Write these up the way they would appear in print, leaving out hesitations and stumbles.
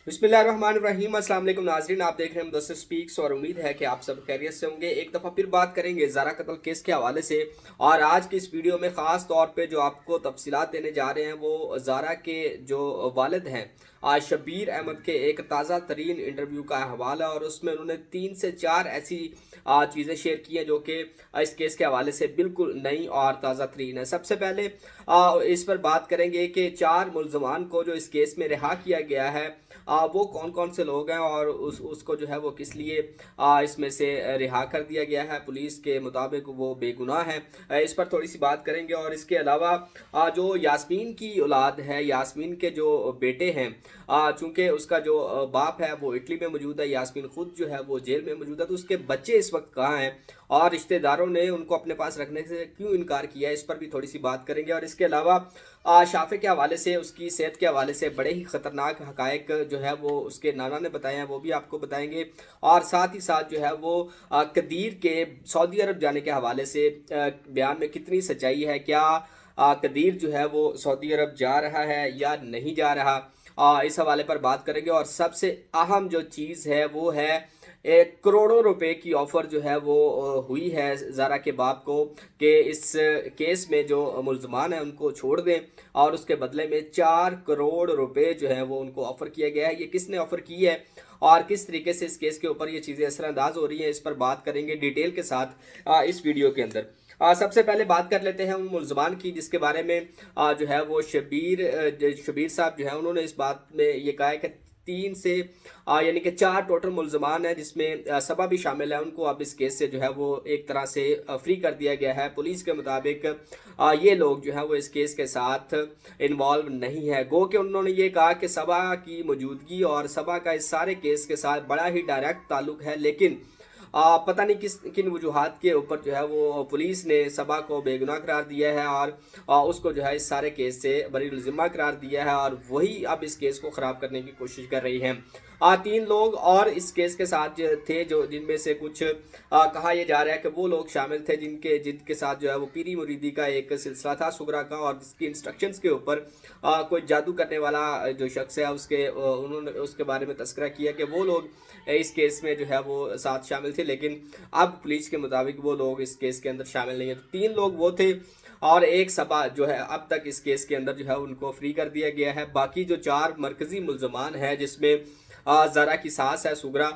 बिस्मिल्लाहिर्रहमानिर्रहीम। अस्सलाम वालेकुम नाज़रीन, आप देख रहे हैं मुदस्सिर स्पीक्स और उम्मीद है कि आप सब खैरियत से होंगे। एक दफ़ा फिर बात करेंगे ज़ारा कत्ल केस के हवाले से। और आज की इस वीडियो में ख़ास तौर पे जो आपको तफसीलात देने जा रहे हैं वो ज़ारा के जो वालिद हैं आज शबीर अहमद के एक ताज़ा तरीन इंटरव्यू का हवाला, और उसमें उन्होंने 3 से 4 ऐसी चीज़ें शेयर की हैं जो कि इस केस के हवाले से बिल्कुल नई और ताज़ा तरीन है। सबसे पहले इस पर बात करेंगे कि 4 मुल्ज़मान को जो इस केस में रिहा किया गया है वो कौन कौन से लोग हैं और उसको जो है वो किस लिए इसमें से रिहा कर दिया गया है। पुलिस के मुताबिक वो बेगुनाह है। इस पर थोड़ी सी बात करेंगे। और इसके अलावा जो यास्मीन की औलाद है, यास्मीन के जो बेटे हैं, चूँकि उसका जो बाप है वो इटली में मौजूद है, यास्मीन खुद जो है वो जेल में मौजूद है, तो उसके बच्चे इस वक्त कहाँ हैं और रिश्तेदारों ने उनको अपने पास रखने से क्यों इनकार किया है, इस पर भी थोड़ी सी बात करेंगे। और इसके अलावा शाफ़े के हवाले से, उसकी सेहत के हवाले से बड़े ही ख़तरनाक हक़ाइक़ जो है वो उसके नाना ने बताए हैं, वो भी आपको बताएंगे। और साथ ही साथ जो है वो कदीर के सऊदी अरब जाने के हवाले से बयान में कितनी सच्चाई है, क्या कदीर जो है वो सऊदी अरब जा रहा है या नहीं जा रहा, इस हवाले पर बात करेंगे। और सबसे अहम जो चीज़ है वो है एक करोड़ों रुपए की ऑफ़र जो है वो हुई है ज़ारा के बाप को कि इस केस में जो मुल्ज़मान हैं उनको छोड़ दें, और उसके बदले में 4 करोड़ रुपए जो है वो उनको ऑफ़र किया गया है। ये किसने ऑफ़र की है और किस तरीके से इस केस के ऊपर ये चीज़ें असरअंदाज हो रही हैं, इस पर बात करेंगे डिटेल के साथ इस वीडियो के अंदर। सबसे पहले बात कर लेते हैं उन मुल्ज़मान की जिसके बारे में जो है वो शबीर साहब जो है उन्होंने इस बात में ये कहा है कि 3 से यानी कि 4 टोटल मुल्ज़मान हैं, जिसमें सबा भी शामिल है। उनको अब इस केस से जो है वो एक तरह से फ्री कर दिया गया है। पुलिस के मुताबिक ये लोग जो है वो इस केस के साथ इन्वॉल्व नहीं है। गो कि उन्होंने ये कहा कि सबा की मौजूदगी और सबा का इस सारे केस के साथ बड़ा ही डायरेक्ट ताल्लुक है, लेकिन पता नहीं किन वजूहात के ऊपर जो है वो पुलिस ने सबा को बेगुनाह करार दिया है और उसको जो है इस सारे केस से बरी ज़िम्मा करार दिया है, और वही अब इस केस को ख़राब करने की कोशिश कर रही हैं। 3 लोग और इस केस के साथ जो थे, जो जिनमें से कुछ कहा यह जा रहा है कि वो लोग शामिल थे जिनके साथ जो है वो पीरी मुरीदी का एक सिलसिला था सुगरा का, और जिसकी इंस्ट्रक्शंस के ऊपर कोई जादू करने वाला जो शख्स है उन्होंने उसके बारे में तस्करा किया कि वो लोग इस केस में जो है वो साथ शामिल थे, लेकिन अब पुलिस के मुताबिक वो लोग इस केस के अंदर शामिल नहीं है। तो 3 लोग वो थे और एक सबा जो है अब तक इस केस के अंदर जो है उनको फ्री कर दिया गया है। बाकी जो 4 मरकज़ी मुल्ज़मान हैं, जिसमें ज़रा की सास है सुगरा,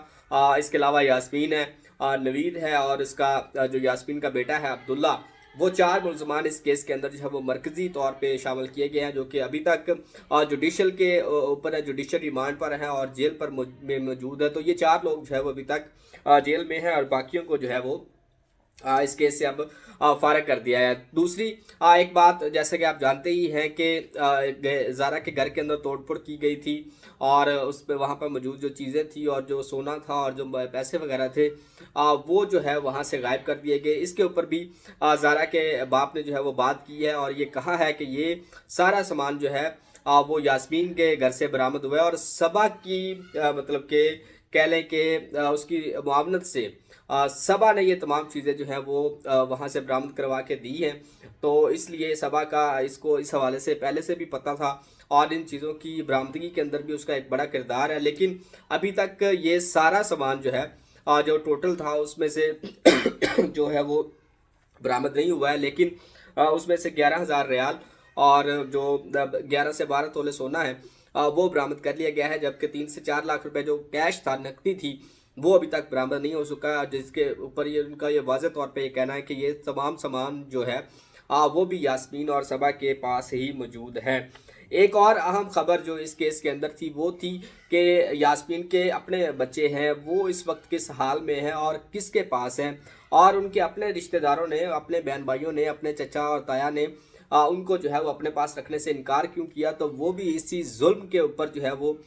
इसके अलावा यास्मीन है, नवीद है, और इसका जो यास्मीन का बेटा है अब्दुल्ला, वो 4 मुल्ज़मान इस केस के अंदर जो है वो मरकज़ी तौर पे शामिल किए गए हैं, जो कि अभी तक जुडिशल के ऊपर है, जुडिशल रिमांड पर हैं और जेल पर में मौजूद है। तो ये 4 लोग जो है वो अभी तक जेल में हैं और बाकियों को जो है वो इस केस से अब फारग कर दिया है। दूसरी एक बात, जैसे कि आप जानते ही हैं कि ज़ारा के घर के अंदर तोड़फोड़ की गई थी और उस पर वहाँ पर मौजूद जो चीज़ें थी और जो सोना था और जो पैसे वगैरह थे वो जो है वहाँ से गायब कर दिए गए। इसके ऊपर भी ज़ारा के बाप ने जो है वो बात की है और ये कहा है कि ये सारा सामान जो है वो यास्मीन के घर से बरामद हुआ है, और सबा की मतलब कि कह लें कि उसकी मुआवनत से सबा ने ये तमाम चीज़ें जो हैं वो वहाँ से बरामद करवा के दी हैं। तो इसलिए सबा का इसको इस हवाले से पहले से भी पता था और इन चीज़ों की बरामदगी के अंदर भी उसका एक बड़ा किरदार है, लेकिन अभी तक ये सारा सामान जो है जो टोटल था उसमें से जो है वो बरामद नहीं हुआ है। लेकिन उसमें से 11,000 रियाल और जो 11 से 12 तोले सोना है वो बरामद कर लिया गया है, जबकि 3 से 4 लाख रुपए जो कैश था, नकदी थी, वो अभी तक बरामद नहीं हो चुका है, जिसके ऊपर ये उनका ये वाज़ेह तौर पे ये कहना है कि ये तमाम सामान जो है वो भी यास्मीन और सबा के पास ही मौजूद है। एक और अहम खबर जो इस केस के अंदर थी वो थी कि यास्मीन के अपने बच्चे हैं वो इस वक्त किस हाल में हैं और किसके पास हैं, और उनके अपने रिश्तेदारों ने, अपने बहन भाइयों ने, अपने चचा और ताया ने उनको जो है वो अपने पास रखने से इनकार क्यों किया। तो वो भी इसी जुल्म के ऊपर जो है वो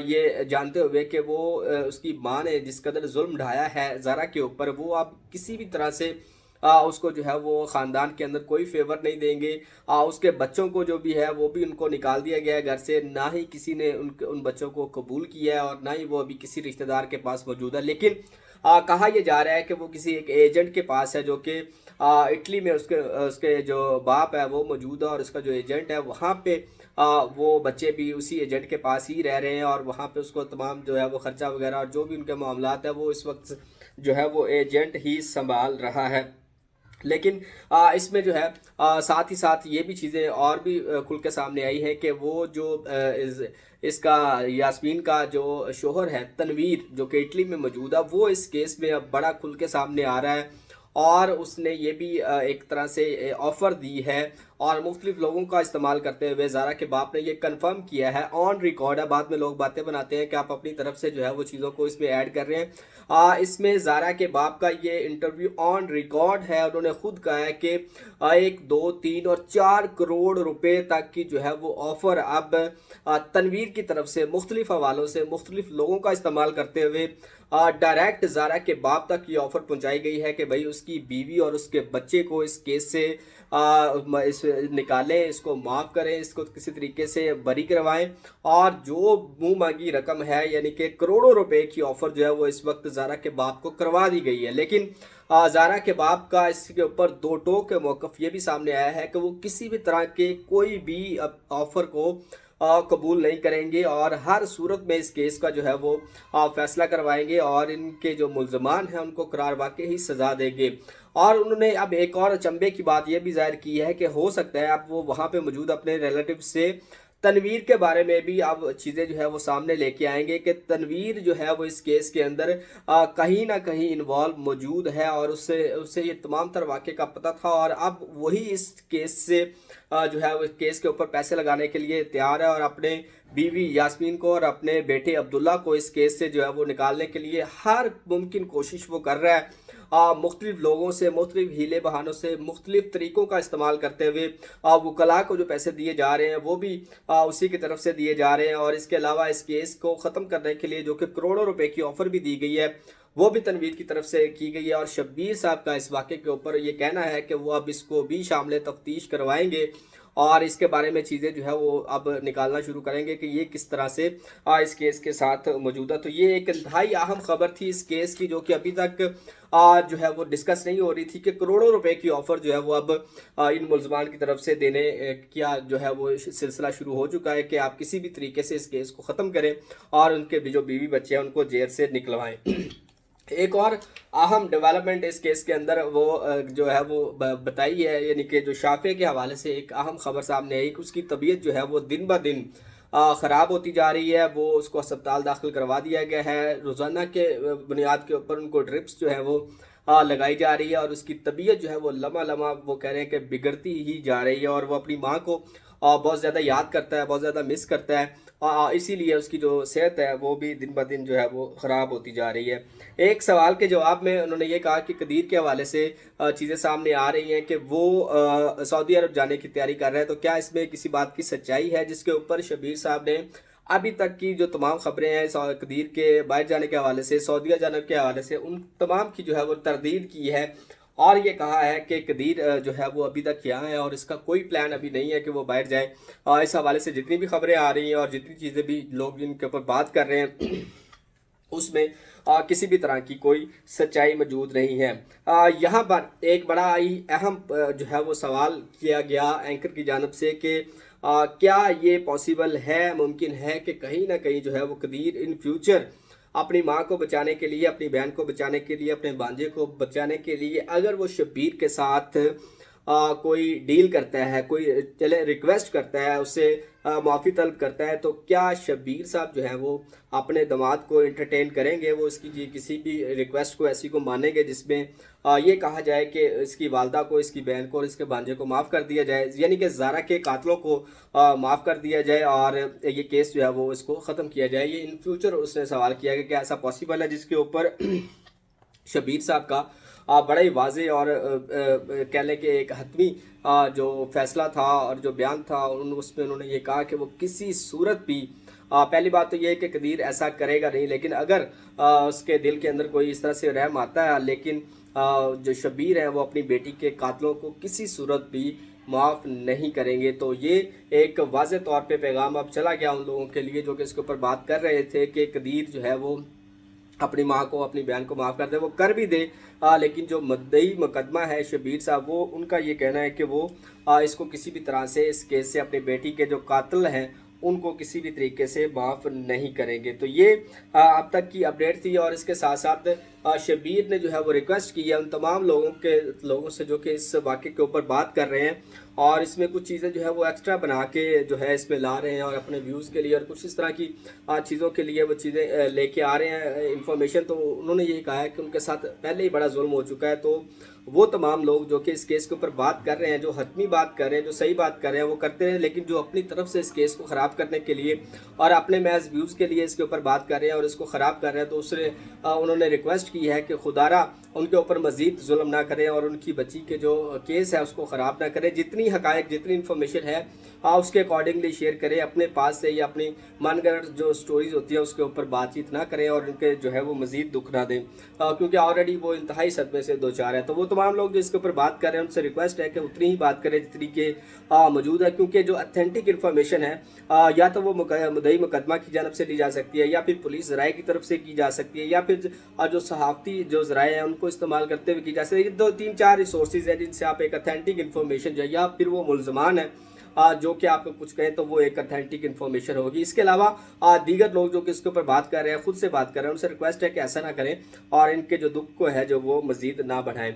ये जानते हुए कि वो उसकी माँ ने जिस कदर जुल्म ढाया है ज़ारा के ऊपर, वो अब किसी भी तरह से उसको जो है वो ख़ानदान के अंदर कोई फेवर नहीं देंगे। उसके बच्चों को जो भी है वो भी उनको निकाल दिया गया है घर से, ना ही किसी ने उन बच्चों को कबूल किया है और ना ही वो अभी किसी रिश्तेदार के पास मौजूद है। लेकिन कहा यह जा रहा है कि वो किसी एक एजेंट के पास है, जो कि इटली में उसके उसके जो बाप है वो मौजूद है, और उसका जो एजेंट है वहाँ पे وہ بچے بھی اسی ایجنٹ کے پاس ہی رہ رہے ہیں اور وہاں پہ اس کو تمام جو ہے وہ خرچہ وغیرہ اور جو بھی ان کے معاملات ہیں وہ اس وقت جو ہے وہ ایجنٹ ہی سنبھال رہا ہے۔ لیکن اس میں جو ہے ساتھ ہی ساتھ یہ بھی چیزیں اور بھی کھل کے سامنے آئی ہیں کہ وہ جو اس کا یاسمین کا جو شوہر ہے تنویر، جو کہ اٹلی میں موجود ہے، وہ اس کیس میں اب بڑا کھل کے سامنے آ رہا ہے اور اس نے یہ بھی ایک طرح سے آفر دی ہے اور مختلف لوگوں کا استعمال کرتے ہوئے زارا کے باپ نے یہ کنفرم کیا ہے، آن ریکارڈ ہے۔ بعد میں لوگ باتیں بناتے ہیں کہ آپ اپنی طرف سے جو ہے وہ چیزوں کو اس میں ایڈ کر رہے ہیں۔ اس میں زارا کے باپ کا یہ انٹرویو آن ریکارڈ ہے، انہوں نے خود کہا ہے کہ 1 2 3 اور 4 کروڑ روپے تک کی جو ہے وہ آفر اب تنویر کی طرف سے مختلف حوالوں سے مختلف لوگوں کا استعمال کرتے ہوئے ڈائریکٹ زارا کے باپ تک یہ آفر پہنچائی گئی ہے کہ بھائی اس کی بیوی اور اس کے بچے کو اس کیس سے نکالیں، اس کو معاف کریں، اس کو کسی طریقے سے بری کروائیں، اور جو منہ مانگی رقم ہے یعنی کہ کروڑوں روپے کی آفر جو ہے وہ اس وقت زارا کے باپ کو کروا دی گئی ہے۔ لیکن زارا کے باپ کا اس کے اوپر دو ٹوک کے موقف یہ بھی سامنے آیا ہے کہ وہ کسی بھی طرح کے کوئی بھی آفر کو قبول نہیں کریں گے اور ہر صورت میں اس کیس کا جو ہے وہ فیصلہ کروائیں گے اور ان کے جو ملزمان ہیں ان کو قرار واقع ہی سزا دیں گے۔ اور انہوں نے اب ایک اور اچنبے کی بات یہ بھی ظاہر کی ہے کہ ہو سکتا ہے اب وہ وہاں پہ موجود اپنے ریلیٹیو سے تنویر کے بارے میں بھی اب چیزیں جو ہے وہ سامنے لے کے آئیں گے کہ تنویر جو ہے وہ اس کیس کے اندر کہیں نہ کہیں انوالو موجود ہے اور اسے یہ تمام تر واقعے کا پتہ تھا اور اب وہی اس کیس سے جو ہے وہ کیس کے اوپر پیسے لگانے کے لیے تیار ہے اور اپنے بیوی یاسمین کو اور اپنے بیٹے عبداللہ کو اس کیس سے جو ہے وہ نکالنے کے لیے ہر ممکن کوشش وہ کر رہا ہے، مختلف لوگوں سے مختلف ہیلے بہانوں سے مختلف طریقوں کا استعمال کرتے ہوئے وکلاء کو جو پیسے دیے جا رہے ہیں وہ بھی اسی کی طرف سے دیے جا رہے ہیں، اور اس کے علاوہ اس کیس کو ختم کرنے کے لیے جو کہ کروڑوں روپے کی آفر بھی دی گئی ہے وہ بھی تنویر کی طرف سے کی گئی ہے، اور شبیر صاحب کا اس واقعے کے اوپر یہ کہنا ہے کہ وہ اب اس کو بھی شامل تفتیش کروائیں گے اور اس کے بارے میں چیزیں جو ہے وہ اب نکالنا شروع کریں گے کہ یہ کس طرح سے اس کیس کے ساتھ موجودہ۔ تو یہ ایک انتہائی اہم خبر تھی اس کیس کی جو کہ ابھی تک جو ہے وہ ڈسکس نہیں ہو رہی تھی کہ کروڑوں روپے کی آفر جو ہے وہ اب ان ملزمان کی طرف سے دینے کیا جو ہے وہ سلسلہ شروع ہو چکا ہے کہ آپ کسی بھی طریقے سے اس کیس کو ختم کریں اور ان کے جو بیوی بچے ہیں ان کو جیل سے نکلوائیں۔ ایک اور اہم ڈیولپمنٹ اس کیس کے اندر وہ جو ہے وہ بتائی ہے، یعنی کہ جو شافع کے حوالے سے ایک اہم خبر سامنے آئی کہ اس کی طبیعت جو ہے وہ دن بہ دن خراب ہوتی جا رہی ہے، وہ اس کو ہسپتال داخل کروا دیا گیا ہے، روزانہ کے بنیاد کے اوپر ان کو ڈرپس جو ہے وہ لگائی جا رہی ہے اور اس کی طبیعت جو ہے وہ لمحہ لمحہ وہ کہہ رہے ہیں کہ بگڑتی ہی جا رہی ہے اور وہ اپنی ماں کو بہت زیادہ یاد کرتا ہے، بہت زیادہ مس کرتا ہے، اسی لیے اس کی جو صحت ہے وہ بھی دن بہ دن جو ہے وہ خراب ہوتی جا رہی ہے۔ ایک سوال کے جواب میں انہوں نے یہ کہا کہ قدیر کے حوالے سے چیزیں سامنے آ رہی ہیں کہ وہ سعودی عرب جانے کی تیاری کر رہے ہیں، تو کیا اس میں کسی بات کی سچائی ہے؟ جس کے اوپر شبیر صاحب نے ابھی تک کی جو تمام خبریں ہیں قدیر کے باہر جانے کے حوالے سے، سعودیہ جانے کے حوالے سے، ان تمام کی جو ہے وہ تردید کی ہے اور یہ کہا ہے کہ قدیر جو ہے وہ ابھی تک یہاں ہے اور اس کا کوئی پلان ابھی نہیں ہے کہ وہ باہر جائے۔ اس حوالے سے جتنی بھی خبریں آ رہی ہیں اور جتنی چیزیں بھی لوگ ان کے اوپر بات کر رہے ہیں اس میں کسی بھی طرح کی کوئی سچائی موجود نہیں ہے۔ یہاں پر ایک بڑا ہی اہم جو ہے وہ سوال کیا گیا اینکر کی جانب سے کہ کیا یہ پاسبل ہے، ممکن ہے کہ کہیں نہ کہیں جو ہے وہ قدیر ان فیوچر اپنی ماں کو بچانے کے لیے، اپنی بہن کو بچانے کے لیے، اپنے بانجے کو بچانے کے لیے اگر وہ شبیر کے ساتھ کوئی ڈیل کرتا ہے، کوئی چلے ریکویسٹ کرتا ہے، اس سے معافی طلب کرتا ہے، تو کیا شبیر صاحب جو ہیں وہ اپنے داماد کو انٹرٹین کریں گے؟ وہ اس کی کسی بھی ریکویسٹ کو ایسی کو مانیں گے جس میں یہ کہا جائے کہ اس کی والدہ کو، اس کی بہن کو اور اس کے بانجے کو معاف کر دیا جائے، یعنی کہ زارا کے قاتلوں کو معاف کر دیا جائے اور یہ کیس جو ہے وہ اس کو ختم کیا جائے؟ یہ ان فیوچر اس نے سوال کیا کہ کیا ایسا پاسبل ہے، جس کے اوپر شبیر صاحب کا بڑا ہی واضح اور کہہ لیں کہ ایک حتمی جو فیصلہ تھا اور جو بیان تھا اس میں انہوں نے یہ کہا کہ وہ کسی صورت بھی پہلی بات تو یہ ہے کہ قدیر ایسا کرے گا نہیں، لیکن اگر اس کے دل کے اندر کوئی اس طرح سے رحم آتا ہے، لیکن جو شبیر ہیں وہ اپنی بیٹی کے قاتلوں کو کسی صورت بھی معاف نہیں کریں گے۔ تو یہ ایک واضح طور پہ پیغام اب چلا گیا ان لوگوں کے لیے جو کہ اس کے اوپر بات کر رہے تھے کہ قدیر جو ہے وہ अपनी माँ को, अपनी बहन को माफ़ कर दे, वो कर भी दे। लेकिन जो मुद्दई मुकदमा है शब्बीर साहब, वो उनका ये कहना है कि वो इसको किसी भी तरह से, इस केस से अपनी बेटी के जो कातिल हैं उनको किसी भी तरीके से माफ़ नहीं करेंगे। तो ये अब तक की अपडेट थी। और इसके साथ साथ शब्बीर ने जो है वो रिक्वेस्ट की है उन तमाम लोगों से जो कि इस वाक़े के ऊपर बात कर रहे हैं और इसमें कुछ चीज़ें जो है वो एक्स्ट्रा बना के जो है इसमें ला रहे हैं और अपने व्यूज़ के लिए और कुछ इस तरह की चीज़ों के लिए वो चीज़ें लेके आ रहे हैं इंफॉर्मेशन। तो उन्होंने यही कहा है कि उनके साथ पहले ही बड़ा जुल्म हो चुका है। तो वो तमाम लोग जो कि इस केस के ऊपर बात कर रहे हैं, जो हतमी बात कर रहे हैं, जो सही बात कर रहे हैं, वो करते हैं, लेकिन जो अपनी तरफ से इस केस को ख़राब करने के लिए और अपने महज व्यूज़ के लिए इसके ऊपर बात कर रहे हैं और इसको ख़राब कर रहे हैं, तो उससे उन्होंने रिक्वेस्ट की है कि खुदारा उनके ऊपर मज़ीद जुल्म ना करें और उनकी बच्ची के जो केस है उसको ख़राब ना करें। जितनी हक़ाइक़, जितनी इन्फॉर्मेशन है उसके अकॉर्डिंगली शेयर करें, अपने पास से या अपनी मनगढ़ंत जो स्टोरीज़ होती है उसके ऊपर बातचीत ना करें और उनके जो है वो मज़ीद दुख ना दें, क्योंकि ऑलरेडी वो इंतहाई सदमे से दो चार है। तो वो तमाम लोग जो इसके ऊपर बात कर रहे हैं उनसे रिक्वेस्ट है कि उतनी ही बात करें जितनी के मौजूद है, क्योंकि जो अथेंटिक इन्फॉर्मेशन है या तो वो मुद्दई मुकदमा की जानब से ली जा सकती है या फिर पुलिस ज़राए की तरफ से की जा सकती है या फिर जो सहाफ़ती जो ज़राए हैं उनको इस्तेमाल करते हुए की जा सकती है। ये 2-3-4 रिसोर्सेज हैं जिनसे आप एक अथेंटिक इन्फॉर्मेशन जो या फिर वो मुल्ज़मान है जो कि आपको कुछ कहें तो वो एक अथेंटिक इन्फॉर्मेशन होगी। इसके अलावा दीगर लोग जो कि इसके ऊपर बात कर रहे हैं, खुद से बात कर रहे हैं, उनसे रिक्वेस्ट है कि ऐसा ना करें और इनके जो दुख को है जो वो मज़ीद ना बढ़ाएं।